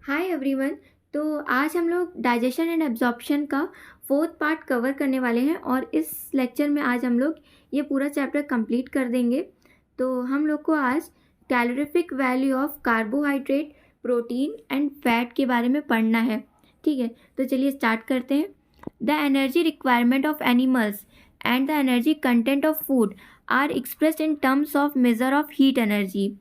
Hi everyone. तो आज हम लोग डाइजेशन एंड एब्जॉर्प्शन का फोर्थ पार्ट कवर करने वाले हैं और इस लेक्चर में आज हम लोग ये पूरा चैप्टर कंप्लीट कर देंगे। तो हम लोग को आज calorific value of carbohydrate, protein and fat के बारे में पढ़ना है। ठीक है, तो चलिए स्टार्ट करते हैं। The energy requirement of animals and the energy content of food are expressed in terms of measure of heat energy.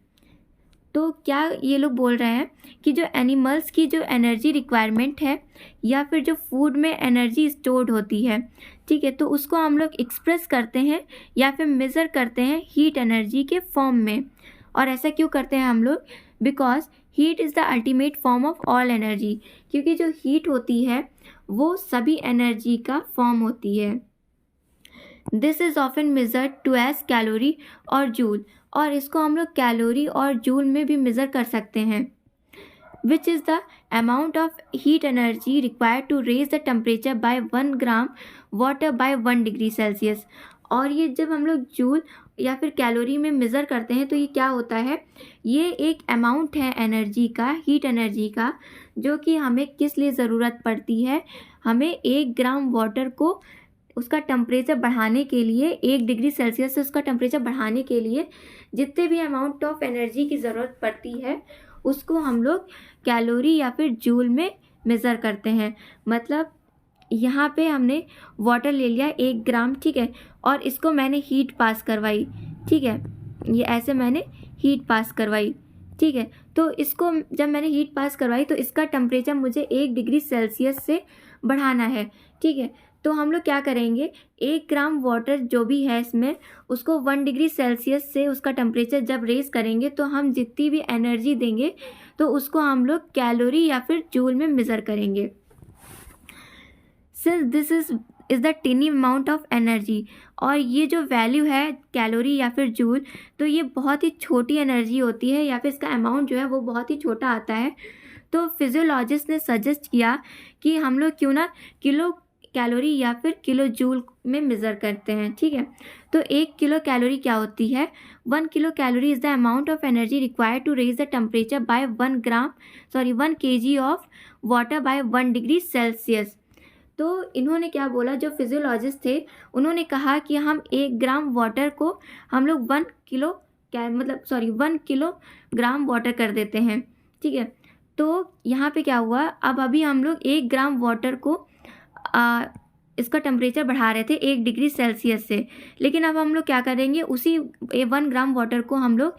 तो क्या ये लोग बोल रहे हैं कि जो एनिमल्स की जो एनर्जी रिक्वायरमेंट है या फिर जो फूड में एनर्जी स्टोर्ड होती है, ठीक है, तो उसको हम लोग एक्सप्रेस करते हैं या फिर मेज़र करते हैं हीट एनर्जी के फॉर्म में। और ऐसा क्यों करते हैं हम लोग? Because heat is the ultimate form of all energy, क्योंकि जो हीट होती है वो सभी एनर्जी का फॉर्म होती है। This is often measured to as calorie और जूल, और इसको हम लोग कैलोरी और जूल में भी मेज़र कर सकते हैं। Which is the amount of heat energy required to raise the temperature by 1 gram water by 1 degree Celsius. और ये जब हम लोग जूल या फिर कैलोरी में मेज़र करते हैं तो ये क्या होता है, ये एक अमाउंट है एनर्जी का, हीट एनर्जी का, जो कि हमें किस लिए ज़रूरत पड़ती है। हमें 1 ग्राम वाटर को उसका टेम्परेचर बढ़ाने के लिए, 1 डिग्री सेल्सियस से उसका टेम्परेचर बढ़ाने के लिए जितने भी अमाउंट ऑफ एनर्जी की ज़रूरत पड़ती है उसको हम लोग कैलोरी या फिर जूल में मेज़र करते हैं। मतलब यहाँ पे हमने वाटर ले लिया 1 ग्राम, ठीक है, और इसको मैंने हीट पास करवाई, ठीक है, ये ऐसे मैंने हीट पास करवाई, ठीक है। तो इसको जब मैंने हीट पास करवाई तो इसका टेम्परेचर मुझे 1 डिग्री सेल्सियस से बढ़ाना है, ठीक है। तो हम लोग क्या करेंगे, 1 ग्राम वाटर जो भी है इसमें उसको 1 डिग्री सेल्सियस से उसका टेम्परेचर जब रेज करेंगे तो हम जितनी भी एनर्जी देंगे तो उसको हम लोग कैलोरी या फिर जूल में मेज़र करेंगे। Since this is the टिनी amount of energy, और ये जो वैल्यू है कैलोरी या फिर जूल, तो ये बहुत ही छोटी एनर्जी होती है या फिर इसका अमाउंट जो है वो बहुत ही छोटा आता है। तो फिजियोलॉजिस्ट ने सजेस्ट किया कि हम लोग क्यों ना किलो कैलोरी या फिर किलो जूल में मेज़र करते हैं, ठीक है। तो 1 किलो कैलोरी क्या होती है? 1 kilo calorie is the amount of energy required to raise the temperature by 1 kg of water by 1 degree Celsius. तो इन्होंने क्या बोला, जो फिजियोलॉजिस्ट थे उन्होंने कहा कि हम 1 ग्राम वाटर को हम लोग 1 किलोग्राम वाटर कर देते हैं, ठीक है। तो यहाँ पे क्या हुआ, अब अभी हम लोग 1 ग्राम वाटर को इसका टेम्परेचर बढ़ा रहे थे 1 डिग्री सेल्सियस से, लेकिन अब हम लोग क्या करेंगे, उसी 1 ग्राम वाटर को हम लोग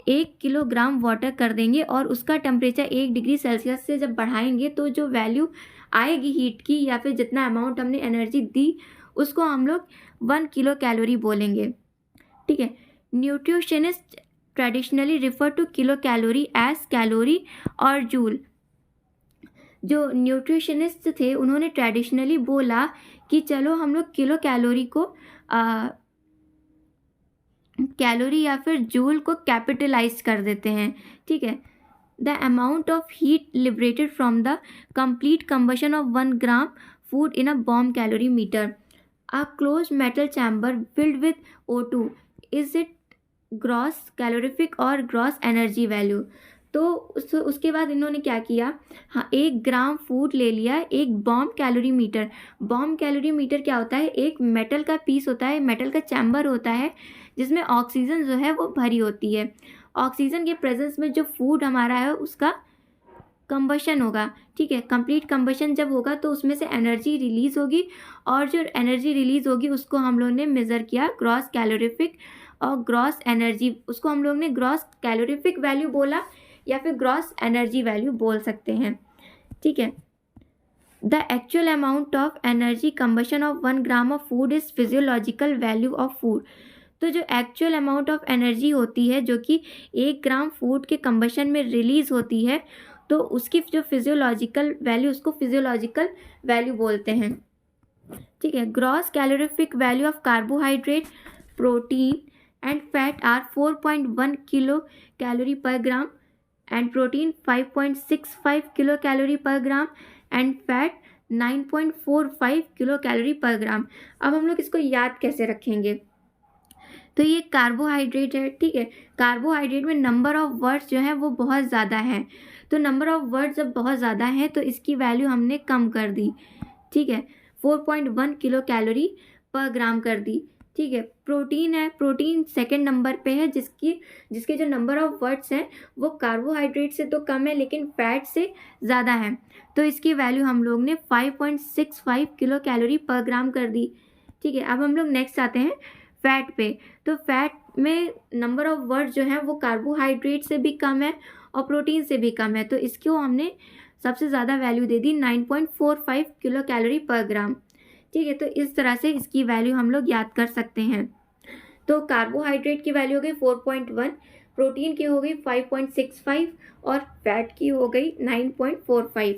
1 किलोग्राम वाटर कर देंगे और उसका टेम्परेचर 1 डिग्री सेल्सियस से जब बढ़ाएंगे तो जो वैल्यू आएगी हीट की या फिर जितना अमाउंट हमने एनर्जी दी उसको हम लोग 1 किलो कैलोरी बोलेंगे, ठीक है। Nutritionist traditionally refer to kilo calorie as calorie और जूल। जो न्यूट्रिशनिस्ट थे उन्होंने ट्रेडिशनली बोला कि चलो हम लोग किलो कैलोरी को कैलोरी या फिर जूल को कैपिटलाइज कर देते हैं, ठीक है। The amount of heat liberated from the complete combustion of 1 gram food in a bomb calorie meter. A close metal chamber filled with O2 is it gross calorific और gross energy value. तो उसके बाद इन्होंने क्या किया, हाँ, 1 gram food ले लिया, एक bomb calorie meter. Bomb calorie meter क्या होता है, एक मेटल का पीस होता है, मेटल का चैम्बर होता है जिसमें ऑक्सीजन जो है वो भरी होती है। ऑक्सीजन के प्रेजेंस में जो फूड हमारा है उसका कंबशन होगा, ठीक है। कंप्लीट कंबशन जब होगा तो उसमें से एनर्जी रिलीज़ होगी, और जो एनर्जी रिलीज़ होगी उसको हम लोगों ने मेज़र किया ग्रॉस कैलोरीफिक और ग्रॉस एनर्जी, उसको हम लोग ने ग्रॉस कैलोरीफिक वैल्यू बोला या फिर ग्रॉस एनर्जी वैल्यू बोल सकते हैं, ठीक है। The actual amount of energy combustion of 1 gram of food is physiological value of food. तो जो एक्चुअल अमाउंट ऑफ एनर्जी होती है जो कि 1 ग्राम फूड के कंबशन में रिलीज़ होती है, तो उसकी जो फिजियोलॉजिकल वैल्यू, उसको फिजियोलॉजिकल वैल्यू बोलते हैं, ठीक है। Gross calorific value of carbohydrate, protein and fat are 4.1 kilo calorie per gram and protein 5.65 kilo calorie per gram and fat 9.45 kilo calorie per gram. अब हम लोग इसको याद कैसे रखेंगे? तो ये कार्बोहाइड्रेट है, ठीक है। कार्बोहाइड्रेट में नंबर ऑफ वर्ड्स जो है वो बहुत ज़्यादा है, तो नंबर ऑफ वर्ड्स जब बहुत ज़्यादा है तो इसकी वैल्यू हमने कम कर दी, ठीक है, 4.1 किलो कैलोरी पर ग्राम कर दी, ठीक है। प्रोटीन है, प्रोटीन सेकंड नंबर पे है, जिसके जो नंबर ऑफ वर्ड्स हैं वो कार्बोहाइड्रेट से तो कम है लेकिन फैट से ज़्यादा है, तो इसकी वैल्यू हम लोग ने 5.65 किलो कैलोरी पर ग्राम कर दी, ठीक है। अब हम लोग नेक्स्ट आते हैं फैट पे। तो फैट में नंबर ऑफ वर्ड्स जो है वो कार्बोहाइड्रेट से भी कम है और प्रोटीन से भी कम है, तो इसको हमने सबसे ज़्यादा वैल्यू दे दी 9.45 किलो कैलोरी पर ग्राम, ठीक है। तो इस तरह से इसकी वैल्यू हम लोग याद कर सकते हैं। तो कार्बोहाइड्रेट की वैल्यू हो गई 4.1, प्रोटीन की हो गई 5.65 और फैट की हो गई 9.45।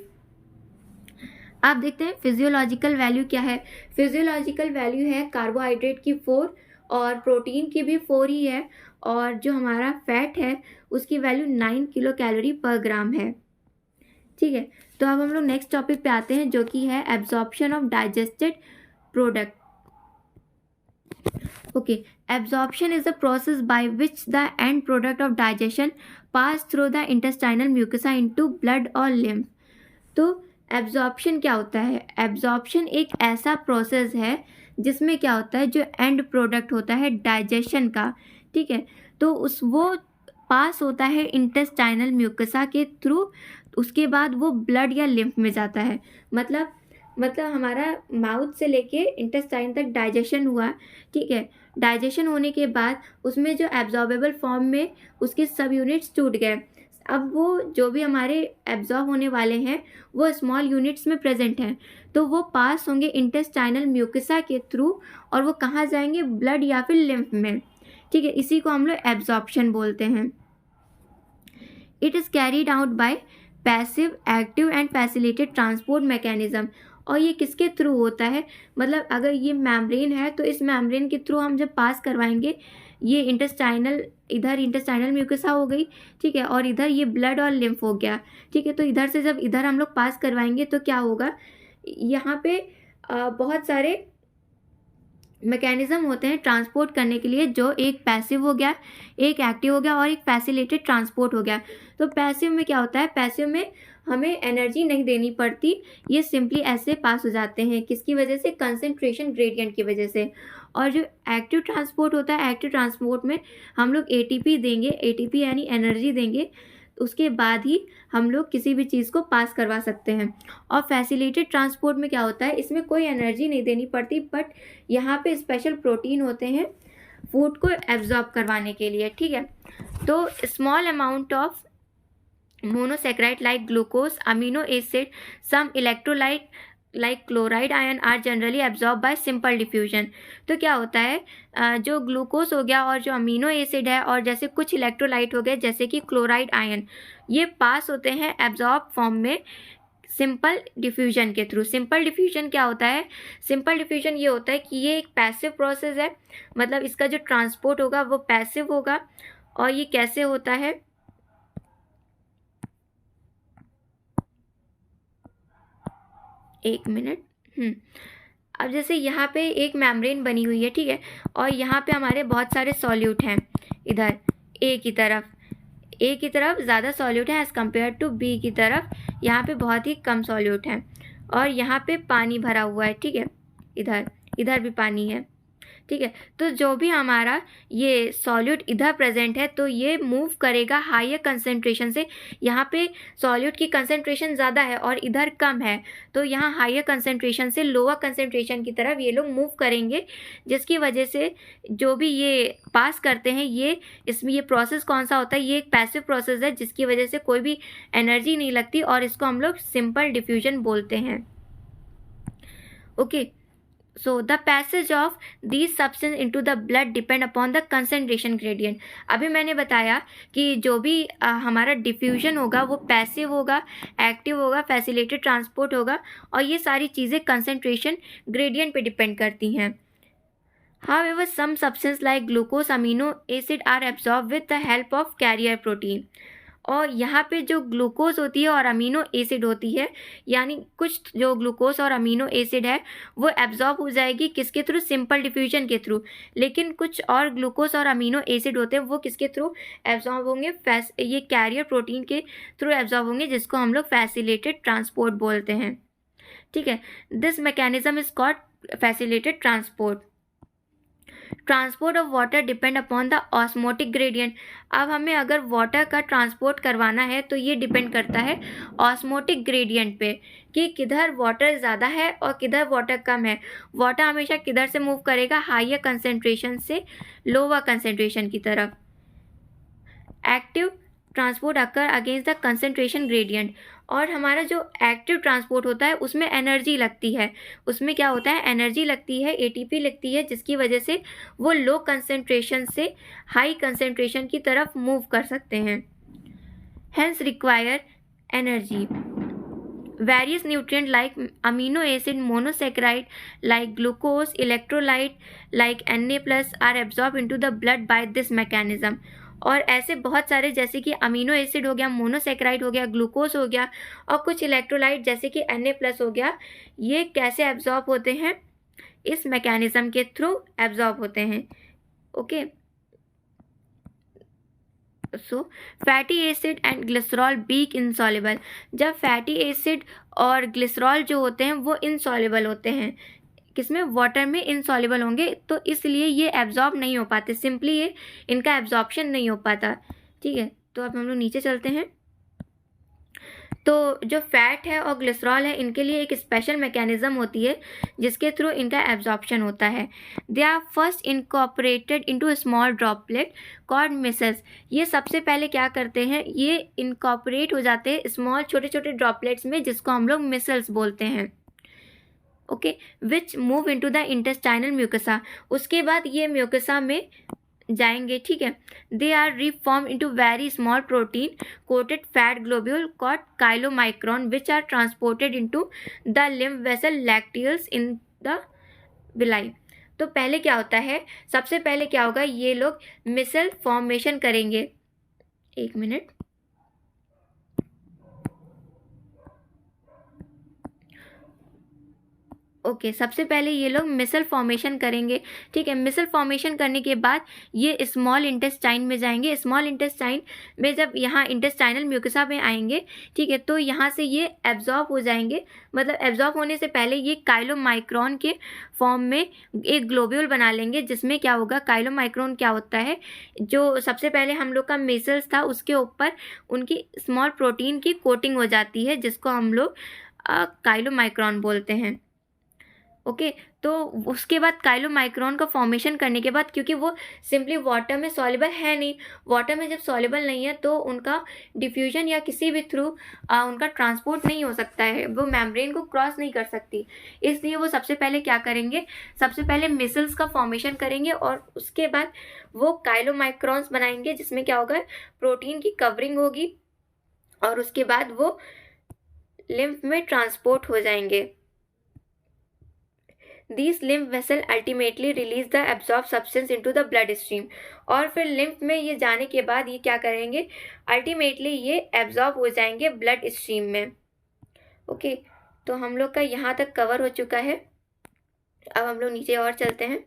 आप देखते हैं फिजियोलॉजिकल वैल्यू क्या है। फिजियोलॉजिकल वैल्यू है कार्बोहाइड्रेट की 4 और प्रोटीन की भी 4 ही है, और जो हमारा फैट है उसकी वैल्यू 9 किलो कैलोरी पर ग्राम है, ठीक है। तो अब हम लोग नेक्स्ट टॉपिक पे आते हैं जो कि है absorption of digested product. Okay, absorption is the process by which the end product of digestion pass through the intestinal mucosa into blood और लिम्फ। तो एब्जॉर्प्शन क्या होता है? एब्जॉर्प्शन एक ऐसा प्रोसेस है जिसमें क्या होता है, जो एंड प्रोडक्ट होता है डाइजेशन का, ठीक है, तो वो पास होता है इंटेस्टाइनल म्यूकोसा के थ्रू, उसके बाद वो ब्लड या लिम्फ में जाता है। मतलब हमारा माउथ से लेके इंटेस्टाइन तक डाइजेशन हुआ, ठीक है। डाइजेशन होने के बाद उसमें जो एब्जॉर्बेबल फॉर्म में उसके सब यूनिट्स टूट गए, अब वो जो भी हमारे एब्जॉर्ब होने वाले हैं वो स्मॉल यूनिट्स में प्रेजेंट हैं, तो वो पास होंगे इंटेस्टाइनल म्यूकोसा के थ्रू और वो कहाँ जाएंगे, ब्लड या फिर लिम्फ में, ठीक है। इसी को हम लोग एब्जॉर्प्शन बोलते हैं। It is carried out by passive, active and facilitated transport mechanism. और ये किसके थ्रू होता है, मतलब अगर ये मेम्ब्रेन है तो इस मेम्ब्रेन के थ्रू हम जब पास करवाएंगे, ये इधर इंटेस्टाइनल म्यूकोसा हो गई, ठीक है, और इधर ये ब्लड और लिम्फ हो गया, ठीक है। तो इधर से जब इधर हम लोग पास करवाएंगे तो क्या होगा, यहाँ पे बहुत सारे मैकेनिज्म होते हैं ट्रांसपोर्ट करने के लिए, जो एक पैसिव हो गया, एक एक्टिव हो गया और एक फैसिलिटेड ट्रांसपोर्ट हो गया। तो पैसिव में क्या होता है, पैसिव में हमें एनर्जी नहीं देनी पड़ती, ये सिंपली ऐसे पास हो जाते हैं, किसकी वजह से, कंसंट्रेशन ग्रेडियंट की वजह से। और जो एक्टिव ट्रांसपोर्ट होता है, एक्टिव ट्रांसपोर्ट में हम लोग एटीपी देंगे, एटीपी यानी एनर्जी देंगे, उसके बाद ही हम लोग किसी भी चीज़ को पास करवा सकते हैं। और फैसिलिटेड ट्रांसपोर्ट में क्या होता है, इसमें कोई एनर्जी नहीं देनी पड़ती, बट यहाँ पे स्पेशल प्रोटीन होते हैं फूड को एब्जॉर्ब करवाने के लिए, ठीक है। तो small amount of monosaccharide like glucose, amino acid, some electrolyte like chloride ion are generally absorb by simple diffusion. तो क्या होता है, जो ग्लूकोज हो गया और जो अमीनो एसिड है और जैसे कुछ इलेक्ट्रोलाइट हो गए जैसे कि क्लोराइड आयन, ये पास होते हैं एब्जॉर्ब फॉर्म में सिंपल डिफ्यूजन के थ्रू। सिंपल डिफ्यूजन क्या होता है, सिंपल डिफ्यूजन ये होता है कि ये एक पैसिव प्रोसेस है, मतलब इसका जो ट्रांसपोर्ट होगा वो पैसिव होगा। और ये कैसे होता है, एक मिनट, अब जैसे यहाँ पे एक मेम्ब्रेन बनी हुई है, ठीक है, और यहाँ पे हमारे बहुत सारे सॉल्यूट हैं, इधर ए की तरफ ज़्यादा सॉल्यूट है एज़ कम्पेयर टू बी की तरफ, यहाँ पे बहुत ही कम सॉल्यूट हैं, और यहाँ पे पानी भरा हुआ है, ठीक है, इधर भी पानी है, ठीक है। तो जो भी हमारा ये सॉल्यूट इधर प्रेजेंट है तो ये मूव करेगा हायर कंसंट्रेशन से, यहाँ पे सॉल्यूट की कंसंट्रेशन ज़्यादा है और इधर कम है, तो यहाँ हायर कंसंट्रेशन से लोअर कंसंट्रेशन की तरफ ये लोग मूव करेंगे, जिसकी वजह से जो भी ये पास करते हैं, इसमें ये प्रोसेस कौन सा होता है, ये एक पैसिव प्रोसेस है जिसकी वजह से कोई भी एनर्जी नहीं लगती और इसको हम लोग सिंपल डिफ्यूजन बोलते हैं। Okay, so the passage of these substance into the blood depend upon the concentration gradient। अभी मैंने बताया कि जो भी हमारा डिफ्यूजन होगा वो पैसिव होगा, एक्टिव होगा, फैसिलिटेड ट्रांसपोर्ट होगा, और ये सारी चीज़ें कंसंट्रेशन ग्रेडियंट पे डिपेंड करती हैं। However, some substance like glucose, amino acid are absorbed with the help of carrier protein। और यहाँ पे जो ग्लूकोज होती है और अमीनो एसिड होती है, यानी कुछ जो ग्लूकोज और अमीनो एसिड है वो एब्जॉर्ब हो जाएगी किसके थ्रू, सिंपल डिफ्यूजन के थ्रू। लेकिन कुछ और ग्लूकोज और अमीनो एसिड होते हैं वो किसके थ्रू एब्जॉर्ब होंगे, ये कैरियर प्रोटीन के थ्रू एब्जॉर्ब होंगे, जिसको हम लोग फैसिलिटेटेड ट्रांसपोर्ट बोलते हैं। ठीक है, this mechanism is called facilitated transport. Transport of water depend upon the osmotic gradient. अब हमें अगर वाटर का ट्रांसपोर्ट करवाना है तो ये डिपेंड करता है ऑस्मोटिक ग्रेडियंट पे कि किधर वाटर ज़्यादा है और किधर वाटर कम है। वाटर हमेशा किधर से मूव करेगा, हाइयर कंसेंट्रेशन से लोअर कंसेंट्रेशन की तरफ। Active transport occur against the concentration gradient. और हमारा जो एक्टिव ट्रांसपोर्ट होता है उसमें एनर्जी लगती है, उसमें क्या होता है, एनर्जी लगती है, एटीपी लगती है, जिसकी वजह से वो लो कंसेंट्रेशन से हाई कंसेंट्रेशन की तरफ मूव कर सकते हैं। Hence require energy. Various nutrients like amino acid monosaccharide like glucose, electrolyte like Na+ are absorbed into the blood by this mechanism। और ऐसे बहुत सारे जैसे कि अमीनो एसिड हो गया, मोनोसेक्राइड हो गया, ग्लूकोज हो गया और कुछ इलेक्ट्रोलाइट जैसे कि Na+ हो गया, ये कैसे एब्जॉर्ब होते हैं, इस मैकेनिज्म के थ्रू एब्जॉर्ब होते हैं। Okay, so fatty acid and glycerol being insoluble. जब फैटी एसिड और ग्लिसरॉल जो होते हैं वो इनसॉल्युबल होते हैं, किसमें, वाटर में इनसॉल्युबल होंगे, तो इसलिए ये एब्जॉर्ब नहीं हो पाते, सिंपली ये इनका एब्जॉर्प्शन नहीं हो पाता। ठीक है, तो अब हम लोग नीचे चलते हैं। तो जो फैट है और ग्लिसरॉल है इनके लिए एक स्पेशल मैकेनिज्म होती है जिसके थ्रू इनका एब्जॉर्प्शन होता है। They are first incorporated into small droplet called micelles. ये सबसे पहले क्या करते हैं, ये इनकॉर्पोरेट हो जाते हैं स्मॉल छोटे छोटे ड्रॉपलेट्स में, जिसको हम लोग मिसल्स बोलते हैं। Okay, which move into the intestinal mucosa. उसके बाद ये म्यूकसा में जाएंगे। ठीक है, they are reform into very small protein coated fat globule called chylomicron which are transported into the lymph vessel lacteals in the villi. तो पहले क्या होता है, सबसे पहले क्या होगा, ये लोग मिसल फॉर्मेशन करेंगे। एक मिनट, ओके, सबसे पहले ये लोग मिसल फॉर्मेशन करेंगे। ठीक है, मिसल फॉर्मेशन करने के बाद ये स्मॉल इंटेस्टाइन में जाएंगे। स्मॉल इंटेस्टाइन में जब यहाँ इंटेस्टाइनल म्यूकसा में आएंगे, ठीक है, तो यहाँ से ये एब्जॉर्ब हो जाएंगे। मतलब एब्जॉर्ब होने से पहले ये काइलोमाइक्रोन के फॉर्म में एक ग्लोब्यूल बना लेंगे, जिसमें क्या होगा, काइलोमाइक्रोन क्या होता है, जो सबसे पहले हम लोग का मिसल्स था उसके ऊपर उनकी स्मॉल प्रोटीन की कोटिंग हो जाती है, जिसको हम लोग काइलोमाइक्रोन बोलते हैं। ओके, तो उसके बाद काइलोमाइक्रोन का फॉर्मेशन करने के बाद, क्योंकि वो सिंपली वाटर में सॉल्युबल है नहीं, वाटर में जब सॉल्युबल नहीं है तो उनका डिफ्यूजन या किसी भी थ्रू उनका ट्रांसपोर्ट नहीं हो सकता है, वो मेम्ब्रेन को क्रॉस नहीं कर सकती। इसलिए वो सबसे पहले क्या करेंगे, सबसे पहले मिसल्स का फॉर्मेशन करेंगे और उसके बाद वो काइलोमाइक्रॉन्स बनाएंगे, जिसमें क्या होगा, प्रोटीन की कवरिंग होगी और उसके बाद वो लिम्फ में ट्रांसपोर्ट हो जाएंगे। These lymph vessel ultimately release the absorbed substance into the blood stream। और फिर लिम्फ में ये जाने के बाद ये क्या करेंगे, अल्टीमेटली ये एब्जॉर्ब हो जाएंगे ब्लड स्ट्रीम में। ओके, तो हम लोग का यहाँ तक कवर हो चुका है। अब हम लोग नीचे और चलते हैं।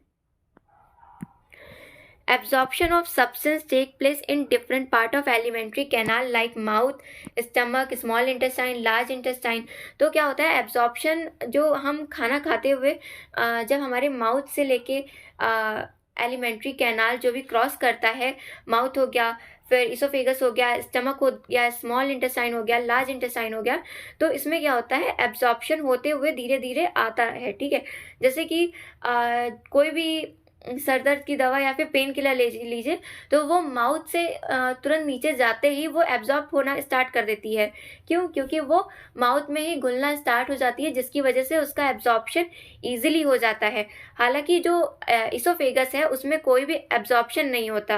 Absorption of substance take place in different part of alimentary canal like mouth, stomach, small intestine, large intestine। तो क्या होता है, एब्जॉर्प्शन जो हम खाना खाते हुए जब हमारे माउथ से लेके एलिमेंट्री कैनाल जो भी क्रॉस करता है, माउथ हो गया, फिर इसोफेगस हो गया, स्टमक हो गया, स्मॉल इंटेस्टाइन हो गया, लार्ज इंटेस्टाइन हो गया, तो इसमें क्या होता है, एब्जॉर्प्शन होते हुए धीरे धीरे आता है। ठीक है, जैसे कि कोई भी सर दर्द की दवा या फिर पेन किलर ले लीजिए, तो वो माउथ से तुरंत नीचे जाते ही वो एब्जॉर्ब होना स्टार्ट कर देती है। क्यों, क्योंकि वो माउथ में ही घुलना स्टार्ट हो जाती है, जिसकी वजह से उसका एब्जॉर्प्शन ईजिली हो जाता है। हालांकि जो इसोफेगस है उसमें कोई भी एब्जॉर्प्शन नहीं होता।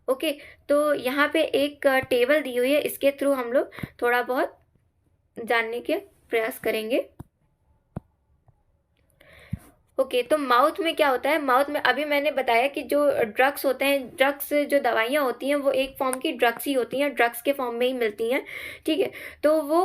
ओके, तो यहाँ पे एक टेबल दी हुई है, इसके थ्रू हम लोग थोड़ा बहुत जानने के प्रयास करेंगे। ओके, तो माउथ में क्या होता है, माउथ में अभी मैंने बताया कि जो ड्रग्स होते हैं, ड्रग्स जो दवाइयाँ होती हैं वो एक फॉर्म की ड्रग्स ही होती हैं, ड्रग्स के फॉर्म में ही मिलती हैं, ठीक है। तो वो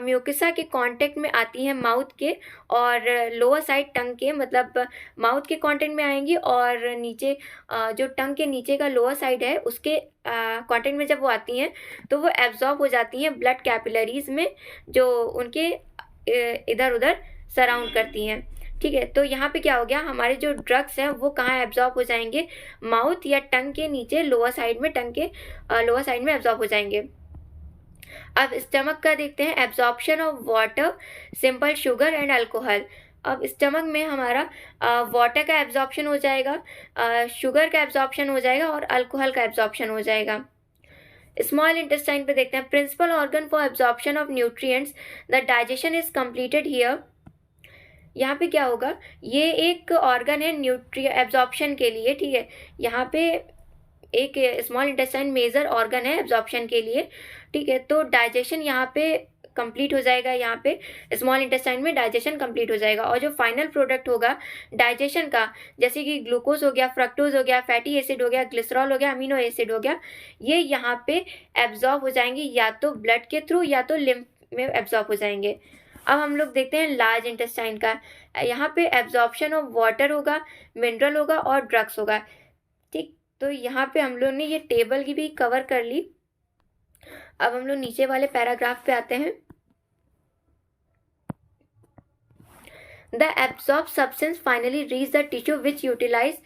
म्यूकोसा के कांटेक्ट में आती हैं माउथ के और लोअर साइड टंग के, मतलब माउथ के कांटेक्ट में आएंगी और नीचे जो टंग के नीचे का लोअर साइड है उसके कांटेक्ट में जब वो आती हैं तो वो एब्जॉर्ब हो जाती हैं ब्लड कैपिलरीज में, जो उनके इधर उधर सराउंड करती हैं, ठीक है। तो यहाँ पे क्या हो गया, हमारे जो ड्रग्स हैं वो कहाँ एब्जॉर्ब हो जाएंगे, माउथ या टंग के नीचे लोअर साइड में, टंग के लोअर साइड में एब्जॉर्ब हो जाएंगे। अब स्टमक का देखते हैं, absorption of water, simple sugar and alcohol. अब स्टमक में हमारा वाटर का एब्जॉर्प्शन हो जाएगा, शुगर का एब्जॉर्प्शन हो जाएगा और अल्कोहल का एब्जॉर्प्शन हो जाएगा। स्मॉल इंटेस्टाइन पे देखते हैं, principal organ for absorption of nutrients, the digestion is completed here. यहाँ पे क्या होगा, ये एक ऑर्गन है न्यूट्री एब्जॉर्प्शन के लिए, ठीक है। यहाँ पे एक स्मॉल इंटेस्टाइन मेजर ऑर्गन है एब्जॉर्प्शन के लिए, ठीक है। तो डाइजेशन यहाँ पे कंप्लीट हो जाएगा, यहाँ पे स्मॉल इंटेस्टाइन में डाइजेशन कंप्लीट हो जाएगा और जो फाइनल प्रोडक्ट होगा डाइजेशन का, जैसे कि ग्लूकोज हो गया, फ्रक्टोज हो गया, फैटी एसिड हो गया, ग्लिसरॉल हो गया, अमीनो एसिड हो गया, ये यहाँ पे एब्जॉर्ब हो जाएंगे या तो ब्लड के थ्रू या तो लिम्फ में एब्जॉर्ब हो जाएंगे। अब हम लोग देखते हैं लार्ज इंटेस्टाइन का, यहाँ पे एब्जॉर्प्शन ऑफ वाटर होगा, मिनरल होगा और ड्रग्स होगा, ठीक। तो यहाँ पे हम लोग ने ये टेबल की भी कवर कर ली। अब हम लोग नीचे वाले पैराग्राफ पे आते हैं। The absorb substance finally reach the tissue which utilize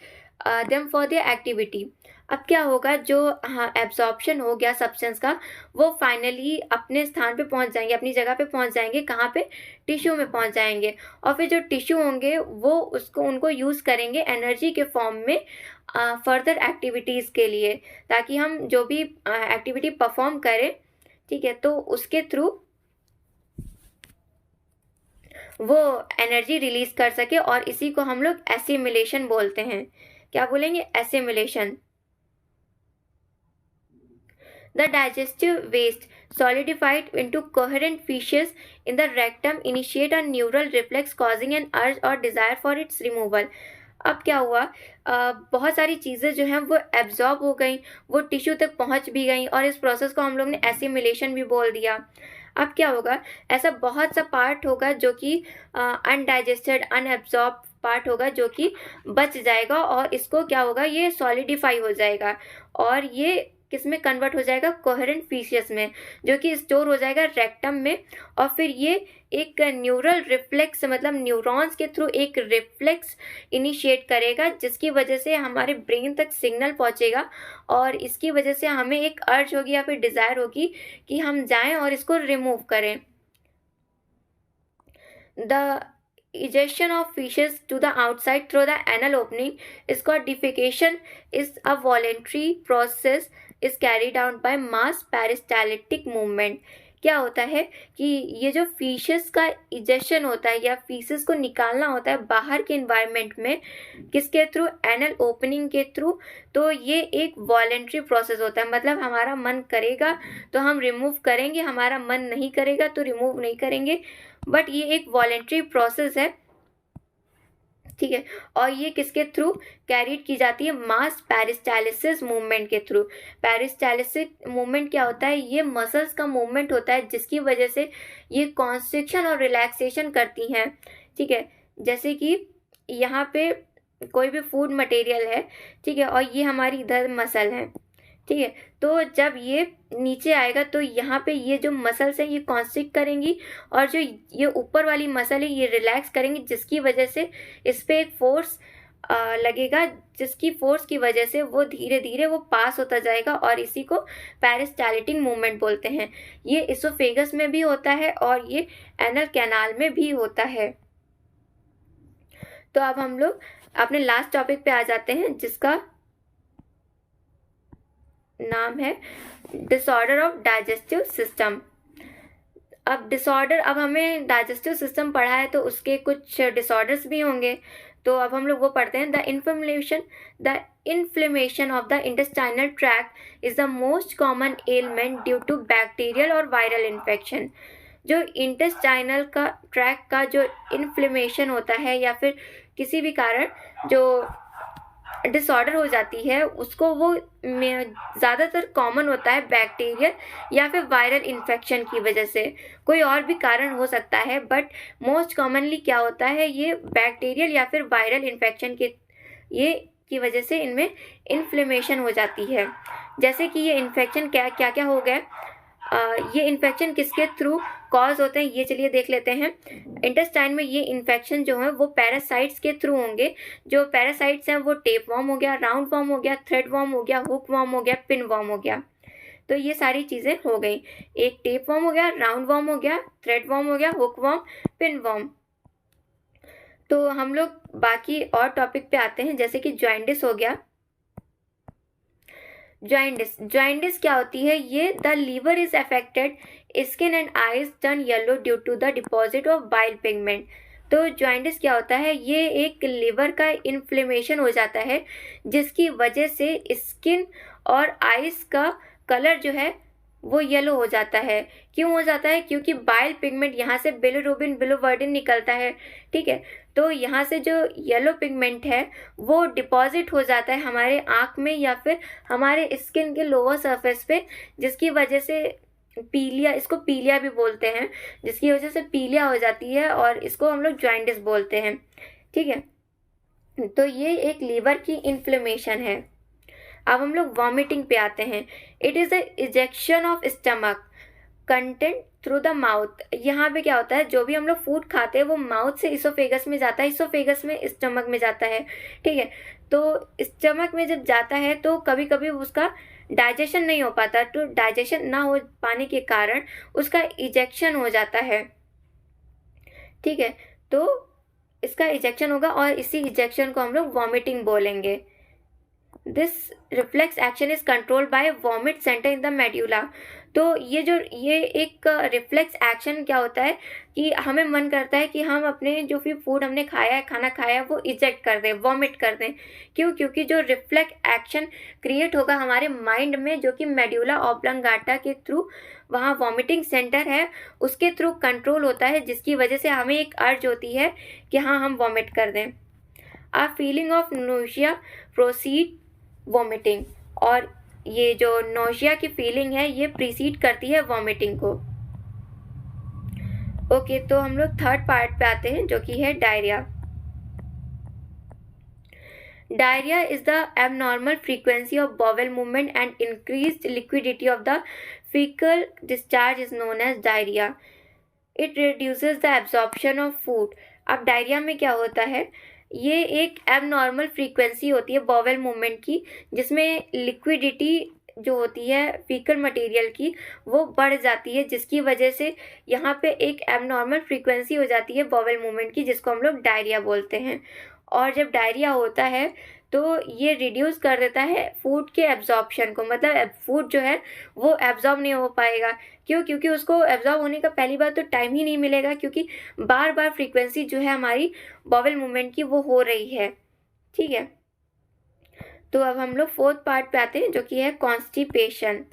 them for their activity. अब क्या होगा, जो एब्जॉर्प्शन हो गया सब्सटेंस का, वो फाइनली अपने स्थान पे पहुंच जाएंगे, अपनी जगह पे पहुंच जाएंगे, कहाँ पे, टिश्यू में पहुंच जाएंगे। और फिर जो टिश्यू होंगे वो उनको यूज़ करेंगे एनर्जी के फॉर्म में फर्दर एक्टिविटीज़ के लिए, ताकि हम जो भी एक्टिविटी परफॉर्म करें, ठीक है, तो उसके थ्रू वो एनर्जी रिलीज कर सके, और इसी को हम लोग एसिमिलेशन बोलते हैं। क्या बोलेंगे, assimilation. The digestive waste solidified into coherent feces in the rectum initiate a neural reflex causing an urge or desire for its removal. अब क्या हुआ, बहुत सारी चीज़ें जो हैं वो एब्जॉर्ब हो गई, वो टिश्यू तक पहुंच भी गई, और इस प्रोसेस को हम लोग ने एसिमिलेशन भी बोल दिया। अब क्या होगा, ऐसा बहुत सा पार्ट होगा जो कि अनडाइजेस्टेड अनएब्जॉर्ब पार्ट होगा जो कि बच जाएगा, और इसको क्या होगा, ये सॉलिडिफाई हो जाएगा और ये किस में कन्वर्ट हो जाएगा, कोहेरेंट फीसियस में, जो कि स्टोर हो जाएगा रेक्टम में। और फिर ये एक न्यूरल रिफ्लेक्स, मतलब न्यूरॉन्स के थ्रू एक रिफ्लेक्स इनिशिएट करेगा, जिसकी वजह से हमारे ब्रेन तक सिग्नल पहुंचेगा, और इसकी वजह से हमें एक अर्ज होगी या फिर डिज़ायर होगी कि हम जाएं और इसको रिमूव करें। The ejection of feces to the outside through the anal opening is called defecation, is a voluntary process, is carried out by mass peristaltic movement। क्या होता है कि ये जो फीसेस का इजेक्शन होता है या फीसेस को निकालना होता है बाहर के इन्वायरमेंट में, किसके थ्रू, एनल ओपनिंग के थ्रू। तो ये एक वॉलेंट्री प्रोसेस होता है, मतलब हमारा मन करेगा तो हम रिमूव करेंगे, हमारा मन नहीं करेगा तो रिमूव नहीं करेंगे, बट ये एक वॉलेंट्री प्रोसेस है, ठीक है। और ये किसके थ्रू कैरीड की जाती है, मास पेरिस्टालिसिस मूवमेंट के थ्रू। पेरिस्टालिसिस मूवमेंट क्या होता है, ये मसल्स का मूवमेंट होता है जिसकी वजह से ये कॉन्स्ट्रिक्शन और रिलैक्सेशन करती हैं, ठीक है। जैसे कि यहाँ पे कोई भी फूड मटेरियल है, ठीक है, और ये हमारी इधर मसल है, ठीक है। तो जब ये नीचे आएगा तो यहाँ पे ये जो मसल्स हैं ये कॉन्स्ट्रिक्ट करेंगी, और जो ये ऊपर वाली मसल है ये रिलैक्स करेंगी, जिसकी वजह से इस पर एक फोर्स लगेगा, जिसकी फोर्स की वजह से वो धीरे धीरे वो पास होता जाएगा, और इसी को पेरिस्टालिटिक मूवमेंट बोलते हैं। ये इसोफेगस में भी होता है और ये एनल कैनाल में भी होता है। तो अब हम लोग अपने लास्ट टॉपिक पे आ जाते हैं, जिसका नाम है डिसऑर्डर ऑफ डाइजेस्टिव सिस्टम। अब डिसऑर्डर, अब हमें डाइजेस्टिव सिस्टम पढ़ा है तो उसके कुछ डिसऑर्डर्स भी होंगे, तो अब हम लोग वो पढ़ते हैं। The inflammation of the intestinal tract is the most common element due to bacterial और वायरल इन्फेक्शन। जो इंटेस्टाइनल का ट्रैक का जो इन्फ्लेमेशन होता है या फिर किसी भी कारण जो डिसऑर्डर हो जाती है उसको, वो ज़्यादातर कॉमन होता है बैक्टीरियल या फिर वायरल इन्फेक्शन की वजह से। कोई और भी कारण हो सकता है, बट मोस्ट कॉमनली क्या होता है, ये बैक्टीरियल या फिर वायरल इन्फेक्शन की वजह से इनमें इन्फ्लेमेशन हो जाती है। जैसे कि ये इन्फेक्शन क्या क्या हो गए, ये इन्फेक्शन किसके थ्रू कॉज होते हैं, ये चलिए देख लेते हैं। इंटेस्टाइन में ये इन्फेक्शन जो है वो पैरासाइट्स के थ्रू होंगे। जो पैरासाइट्स हैं वो टेप वॉर्म हो गया, राउंड वॉर्म हो गया, थ्रेड वॉर्म हो गया, हुक वॉर्म हो गया, पिन वॉर्म हो गया। तो ये सारी चीज़ें हो गई, एक टेप वॉर्म हो गया, राउंड वॉर्म हो गया, थ्रेड वॉर्म हो गया, हुक वॉर्म, पिन वॉर्म। तो हम लोग बाकी और टॉपिक पे आते हैं, जैसे कि जॉइंडिस हो गया। जॉइंडिस क्या होती है, ये the liver is affected, skin and eyes turn yellow due to the deposit of bile pigment. तो जॉइंडिस क्या होता है, ये एक लिवर का इन्फ्लेमेशन हो जाता है जिसकी वजह से स्किन और आईज का कलर जो है वो येलो हो जाता है। क्यों हो जाता है, क्योंकि बाइल पिगमेंट यहाँ से बिलिरुबिन बिलिवर्डिन निकलता है, ठीक है। तो यहाँ से जो येलो पिगमेंट है वो डिपॉजिट हो जाता है हमारे आँख में या फिर हमारे स्किन के लोअर सरफेस पे, जिसकी वजह से पीलिया, इसको पीलिया भी बोलते हैं, जिसकी वजह से पीलिया हो जाती है और इसको हम लोग जॉइंडिस बोलते हैं, ठीक है। तो ये एक लीवर की इन्फ्लेमेशन है। अब हम लोग वॉमिटिंग पे आते हैं। It is the ejection of stomach content through the mouth. यहाँ पे क्या होता है, जो भी हम लोग फूड खाते हैं वो माउथ से इसोफेगस में जाता है, इसोफेगस में स्टमक में जाता है, ठीक है। तो स्टमक में जब जाता है तो कभी कभी उसका डाइजेशन नहीं हो पाता, तो डाइजेशन ना हो पाने के कारण उसका इजेक्शन हो जाता है, ठीक है। तो इसका इजेक्शन होगा और इसी इजेक्शन को हम लोग वॉमिटिंग बोलेंगे। This reflex action is controlled by vomit centre in the medulla. तो ये एक रिफ्लेक्स एक्शन क्या होता है कि हमें मन करता है कि हम अपने जो भी फूड हमने खाया है, खाना खाया है, वो इजेक्ट कर दें, वॉमिट कर दें। क्यों, क्योंकि जो रिफ्लेक्स एक्शन क्रिएट होगा हमारे माइंड में, जो कि मेड्यूला ऑब्लंगाटा के थ्रू, वहाँ वॉमिटिंग सेंटर है, उसके थ्रू कंट्रोल होता है, जिसकी वजह से हमें एक अर्ज होती है कि हाँ हम वॉमिट कर दें। A feeling of nausea proceed vomiting, और ये जो नोशिया की फीलिंग है ये प्रीसीड करती है वॉमिटिंग को। ओके, तो हम लोग थर्ड पार्ट पे आते हैं, जो कि है diarrhoea. Diarrhoea is the abnormal frequency of bowel movement and increased liquidity of the faecal discharge is known as diarrhoea. It reduces the absorption of food. अब डायरिया में क्या होता है, ये एक एबनॉर्मल फ्रीक्वेंसी होती है बॉवेल मूवमेंट की, जिसमें लिक्विडिटी जो होती है फीकल मटेरियल की वो बढ़ जाती है, जिसकी वजह से यहाँ पे एक एबनॉर्मल फ्रीक्वेंसी हो जाती है बॉवेल मूवमेंट की, जिसको हम लोग डायरिया बोलते हैं। और जब डायरिया होता है तो ये रिड्यूस कर देता है फूड के एब्जॉर्प्शन को, मतलब फूड जो है वो एब्जॉर्ब नहीं हो पाएगा। क्यों, क्योंकि उसको एब्जॉर्ब होने का पहली बार तो टाइम ही नहीं मिलेगा, क्योंकि बार बार फ्रीक्वेंसी जो है हमारी बॉवेल मूवमेंट की वो हो रही है, ठीक है। तो अब हम लोग फोर्थ पार्ट पे आते हैं, जो कि है constipation.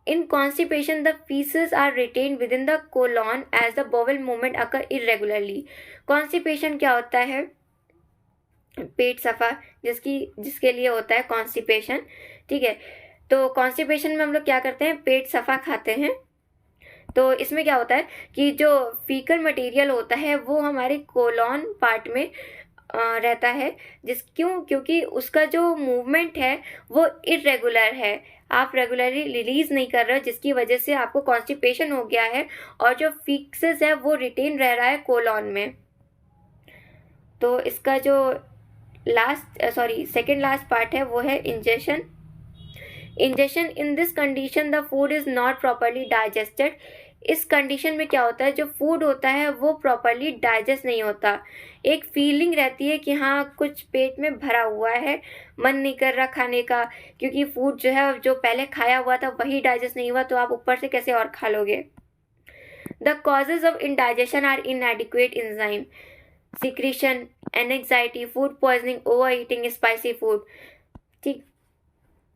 In constipation the faeces are retain within the colon as the bowel movement occur irregularly. Constipation क्या होता है, पेट सफा जिसके लिए होता है कॉन्स्टिपेशन, ठीक है। तो कॉन्स्टिपेशन में हम लोग क्या करते हैं, पेट सफा खाते हैं। तो इसमें क्या होता है कि जो फीकल मटेरियल होता है वो हमारे कोलॉन पार्ट में रहता है, क्योंकि उसका जो मूवमेंट है वो इरेगुलर है, आप रेगुलरली रिलीज नहीं कर रहे हो, जिसकी वजह से आपको कॉन्स्टिपेशन हो गया है और जो फीसेस है वो रिटेन रह रहा है कोलॉन में। तो इसका जो सेकेंड लास्ट पार्ट है वो है ingestion. Ingestion in this condition the food is not properly digested. इस कंडीशन में क्या होता है, जो फूड होता है वो प्रॉपरली डाइजेस्ट नहीं होता। एक फीलिंग रहती है कि हाँ कुछ पेट में भरा हुआ है, मन नहीं कर रहा खाने का, क्योंकि फूड जो है जो पहले खाया हुआ था वही डाइजेस्ट नहीं हुआ, तो आप ऊपर से कैसे और खा लोगे। The causes of indigestion are inadequate enzyme secretion, anxiety, food poisoning, over eating spicy food, ठीक।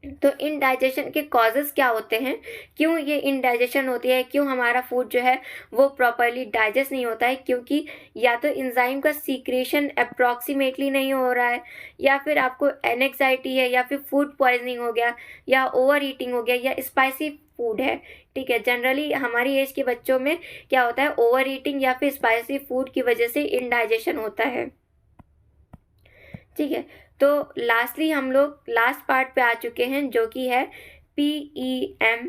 तो इनडाइजेशन के कॉजेज़ क्या होते हैं, क्यों ये इनडाइजेशन होती है, क्यों हमारा फूड जो है वो प्रॉपरली डाइजेस्ट नहीं होता है, क्योंकि या तो एंजाइम का सीक्रेशन अप्रॉक्सीमेटली नहीं हो रहा है, या फिर आपको एनेक्साइटी है, या फिर फूड पॉइजनिंग हो गया, या ओवर ईटिंग हो गया, या स्पाइसी फूड है। ठीक है, जनरली हमारी एज के बच्चों में क्या होता है, ओवर ईटिंग या फिर स्पाइसी फूड की वजह से इनडाइजेशन होता है। ठीक है, तो लास्टली हम लोग लास्ट पार्ट पे आ चुके हैं, जो कि है PEM,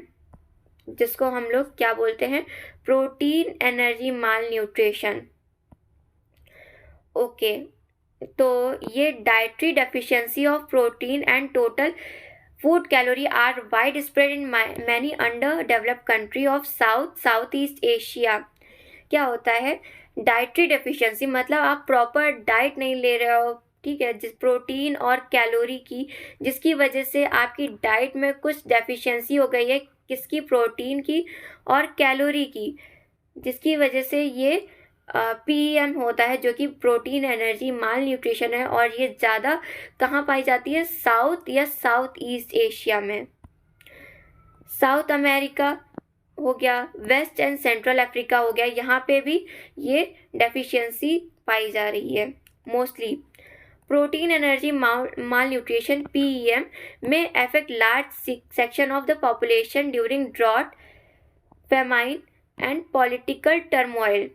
जिसको हम लोग क्या बोलते हैं, protein energy malnutrition. Okay, तो ये dietary deficiency of protein and total food calorie are wide spread in many under developed country of South East Asia. क्या होता है डाइटरी डेफिशिएंसी, मतलब आप प्रॉपर डाइट नहीं ले रहे हो, ठीक है, जिस प्रोटीन और कैलोरी की, जिसकी वजह से आपकी डाइट में कुछ डेफिशिएंसी हो गई है, किसकी, प्रोटीन की और कैलोरी की, जिसकी वजह से ये PEM होता है, जो कि प्रोटीन एनर्जी माल न्यूट्रिशन है, और ये ज़्यादा कहाँ पाई जाती है, साउथ या साउथ ईस्ट एशिया में। साउथ अमेरिका हो गया, वेस्ट एंड सेंट्रल अफ्रीका हो गया, यहाँ पे भी ये डेफिशिएंसी पाई जा रही है mostly. Protein energy mall nutrition PEM may affect large section of the population during drought, famine and political turmoil।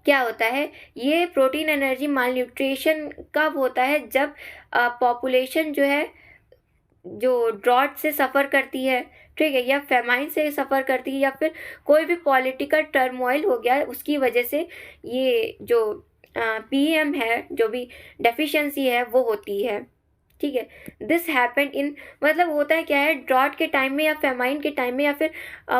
क्या होता है, ये प्रोटीन एनर्जी माल न्यूट्रिशन कब होता है, जब पॉपुलेशन जो है जो ड्रॉट से सफ़र करती है, ठीक है, या फेमाइन से सफ़र करती है, या फिर कोई भी पॉलिटिकल टर्मोइल हो गया, उसकी वजह से ये जो PEM है, जो भी डेफिशिएंसी है वो होती है। ठीक है, दिस हैपेंड इन, मतलब होता है क्या है, ड्रॉट के टाइम में या फेमाइन के टाइम में, या फिर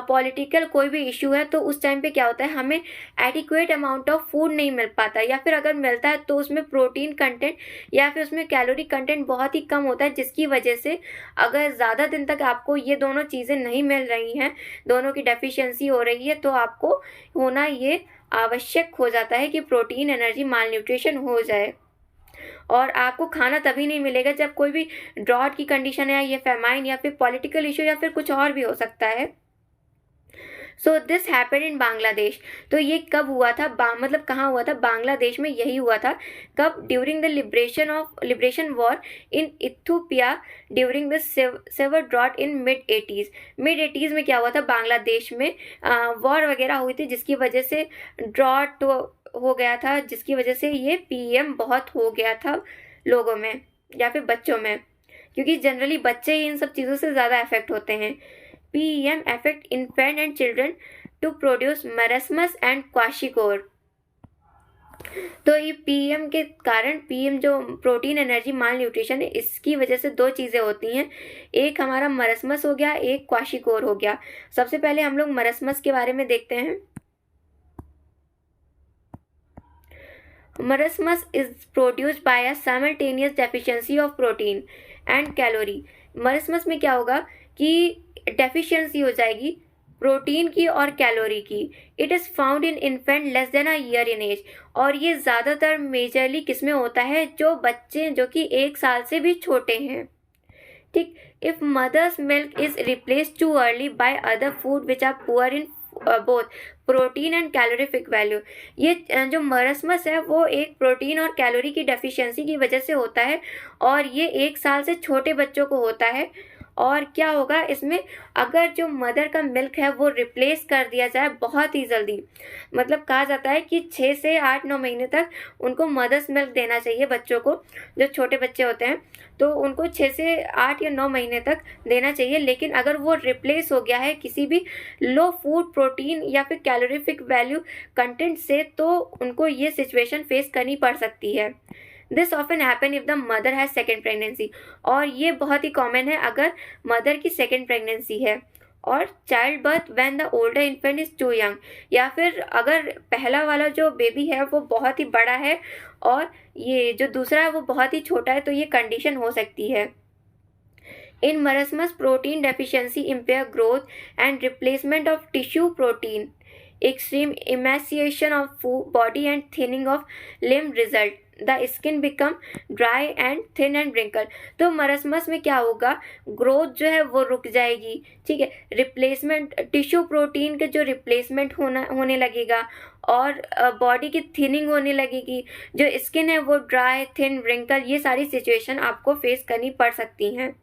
पॉलिटिकल कोई भी इशू है, तो उस टाइम पे क्या होता है, हमें एडिक्वेट अमाउंट ऑफ फूड नहीं मिल पाता, या फिर अगर मिलता है तो उसमें प्रोटीन कंटेंट या फिर उसमें कैलोरी कंटेंट बहुत ही कम होता है, जिसकी वजह से अगर ज़्यादा दिन तक आपको ये दोनों चीज़ें नहीं मिल रही हैं, दोनों की डेफिशिएंसी हो रही है, तो आपको होना ये आवश्यक हो जाता है कि प्रोटीन एनर्जी माल न्यूट्रिशन हो जाए। और आपको खाना तभी नहीं मिलेगा जब कोई भी ड्रॉट की कंडीशन है, या फेमाइन, या फिर पॉलिटिकल इशू, या फिर कुछ और भी हो सकता है। So this happened in Bangladesh. तो ये कब हुआ था, मतलब कहाँ हुआ था, बांग्लादेश में यही हुआ था। कब, during the liberation war in Ethiopia during the severe drought in mid 80s में क्या हुआ था, बांग्लादेश में वॉर वगैरह हुई थी, जिसकी वजह से ड्रॉट हो गया था, जिसकी वजह से ये PEM बहुत हो गया था लोगों में या फिर बच्चों में, क्योंकि जनरली बच्चे ही इन सब चीज़ों से ज़्यादा अफेक्ट होते हैं। PEM affect infant and children to produce marasmus and kwashiorkor। तो ये PEM के कारण, PEM जो प्रोटीन एनर्जी माल न्यूट्रिशन है, इसकी वजह से दो चीज़ें होती हैं, एक हमारा मरसमस हो गया, एक क्वाशिकोर हो गया। सबसे पहले हम लोग मरसमस के बारे में देखते हैं। Marasmus is produced by a simultaneous deficiency of protein and calorie। मरसमस में क्या होगा कि डेफिशिएंसी हो जाएगी प्रोटीन की और कैलोरी की। It is found in infant less than a year in age. और ये ज़्यादातर मेजरली किस में होता है, जो बच्चे जो कि 1 साल से भी छोटे हैं। ठीक, if mother's milk is replace too early by other food which are poor in both protein and calorific value. ये जो मरसमस है वो एक प्रोटीन और कैलोरी की डेफिशिएंसी की वजह से होता है, और ये 1 साल से छोटे बच्चों को होता है। और क्या होगा इसमें, अगर जो मदर का मिल्क है वो रिप्लेस कर दिया जाए बहुत ही जल्दी, मतलब कहा जाता है कि 6 से 8-9 महीने तक उनको मदर्स मिल्क देना चाहिए बच्चों को, जो छोटे बच्चे होते हैं तो उनको 6 से 8 या 9 महीने तक देना चाहिए। लेकिन अगर वो रिप्लेस हो गया है किसी भी लो फूड प्रोटीन या फिर कैलोरीफिक वैल्यू कंटेंट से, तो उनको ये सिचुएशन फेस करनी पड़ सकती है। This often happen if the mother has second pregnancy. और ये बहुत ही कॉमन है अगर मदर की सेकेंड प्रेगनेंसी है। और child birth when the older infant is too young, या फिर अगर पहला वाला जो बेबी है वो बहुत ही बड़ा है और ये जो दूसरा है वो बहुत ही छोटा है, तो ये कंडीशन हो सकती है। In marasmus protein deficiency impair growth and replacement of tissue protein. extreme emaciation of body and thinning of limb result. The skin become dry and thin and wrinkle. तो मरसमस में क्या होगा, ग्रोथ जो है वो रुक जाएगी. ठीक है, रिप्लेसमेंट टिश्यू प्रोटीन के जो रिप्लेसमेंट होने लगेगा और बॉडी की थिनिंग होने लगेगी. जो स्किन है वो ड्राई, थिन, ब्रिंकल, ये सारी सिचुएशन आपको फेस करनी पड़ सकती हैं.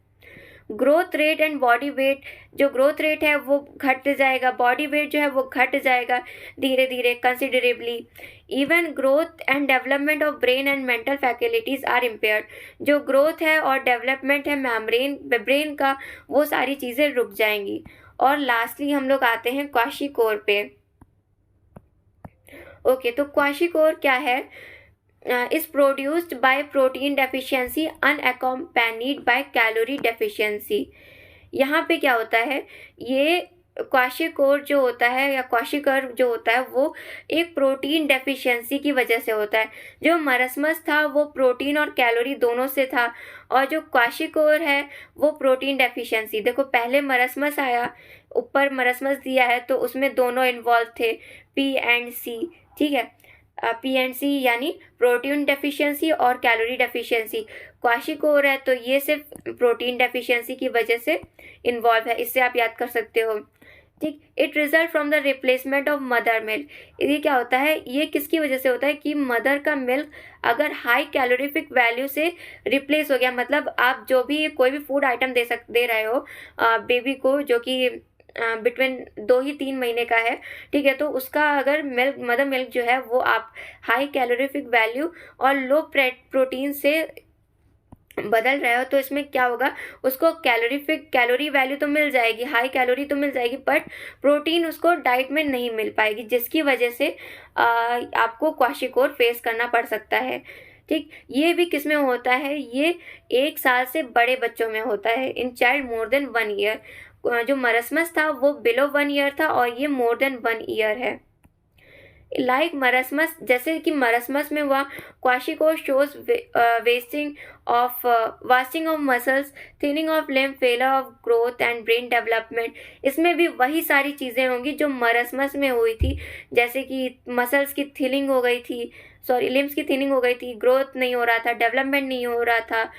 Growth rate and body weight, जो ग्रोथ रेट है वो घट जाएगा, बॉडी वेट जो है वो घट जाएगा धीरे धीरे considerably. Even growth and development of brain and mental faculties are impaired. जो ग्रोथ है और डेवलपमेंट है ब्रेन का, वो सारी चीज़ें रुक जाएंगी. और लास्टली हम लोग आते हैं क्वाशीकोर पे. ओके, तो क्वाशीकोर क्या है, is produced by protein deficiency unaccompanied by calorie deficiency. यहाँ पे क्या होता है, ये क्वाशीकोर जो होता है या क्वाशीकर जो होता है वो एक प्रोटीन डेफिशिएंसी की वजह से होता है. जो मरसमस था वो प्रोटीन और कैलोरी दोनों से था, और जो क्वाशीकोर है वो प्रोटीन डेफिशिएंसी. देखो पहले मरसमस आया, ऊपर मरसमस दिया है तो उसमें दोनों इन्वॉल्व थे, पी एंड सी. ठीक है, पी एंड सी यानी प्रोटीन डेफिशिएंसी और कैलोरी डेफिशिएंसी. क्वाशीकोर है तो ये सिर्फ प्रोटीन डेफिशिएंसी की वजह से इन्वॉल्व है, इससे आप याद कर सकते हो. ठीक, it result from the replacement of mother milk. ये क्या होता है, ये किसकी वजह से होता है कि मदर का मिल्क अगर हाई कैलोरीफिक वैल्यू से रिप्लेस हो गया, मतलब आप जो भी कोई भी फूड आइटम दे रहे हो बेबी को जो कि बिटवीन 2 ही 3 महीने का है, ठीक है, तो उसका अगर मदर मिल्क जो है वो आप हाई कैलोरीफिक वैल्यू और लो प्रोटीन से बदल रहे हो, तो इसमें क्या होगा, उसको कैलोरी वैल्यू तो मिल जाएगी, हाई कैलोरी तो मिल जाएगी, बट प्रोटीन उसको डाइट में नहीं मिल पाएगी, जिसकी वजह से आपको क्वाशीकोर फेस करना पड़ सकता है. ठीक, ये भी किस में होता है, ये 1 साल से बड़े बच्चों में होता है, in child more than 1 year. जो मरसमस था वो बिलो 1 ईयर था और ये मोर देन 1 ईयर है. लाइक मरसमस, जैसे कि मरसमस में हुआ, kwashiorkor shows wasting of muscles, thinning of limb, failure of growth and brain development. इसमें भी वही सारी चीज़ें होंगी जो मरसमस में हुई थी, जैसे कि मसल्स की थिनिंग हो गई थी, लिम्स की थिनिंग हो गई थी, ग्रोथ नहीं हो रहा था, डेवलपमेंट नहीं हो रहा था,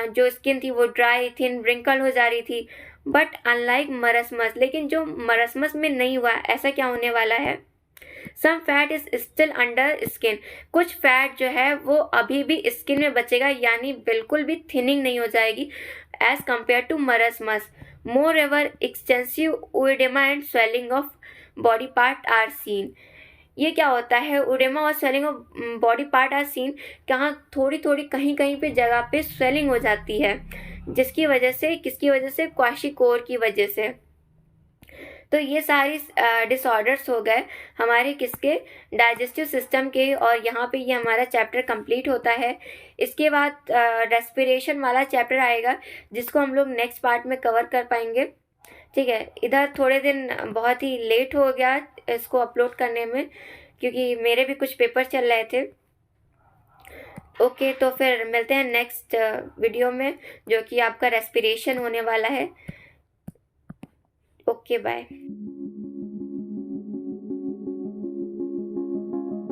जो स्किन थी वो ड्राई, थिन, ब्रिंकल हो जा रही थी. बट अनलाइक मरसमस, लेकिन जो मरसमस में नहीं हुआ, ऐसा क्या होने वाला है, some fat is still under skin. कुछ फैट जो है वो अभी भी स्किन में बचेगा, यानी बिल्कुल भी थिनिंग नहीं हो जाएगी as compared to marasmus. Moreover extensive oedema and swelling of body part are seen. ये क्या होता है, ओडेमा और swelling of body part are seen, कहाँ थोड़ी थोड़ी कहीं कहीं पे जगह पे स्वेलिंग हो जाती है, जिसकी वजह से, किसकी वजह से, क्वाशीकोर की वजह से. तो ये सारी डिसऑर्डर्स हो गए हमारे किसके, डाइजेस्टिव सिस्टम के, और यहाँ पे ये हमारा चैप्टर कंप्लीट होता है. इसके बाद रेस्पिरेशन वाला चैप्टर आएगा जिसको हम लोग नेक्स्ट पार्ट में कवर कर पाएंगे. ठीक है, इधर थोड़े दिन बहुत ही लेट हो गया इसको अपलोड करने में, क्योंकि मेरे भी कुछ पेपर चल रहे थे. ओके, तो फिर मिलते हैं नेक्स्ट वीडियो में, जो कि आपका रेस्पिरेशन होने वाला है. Okay, bye.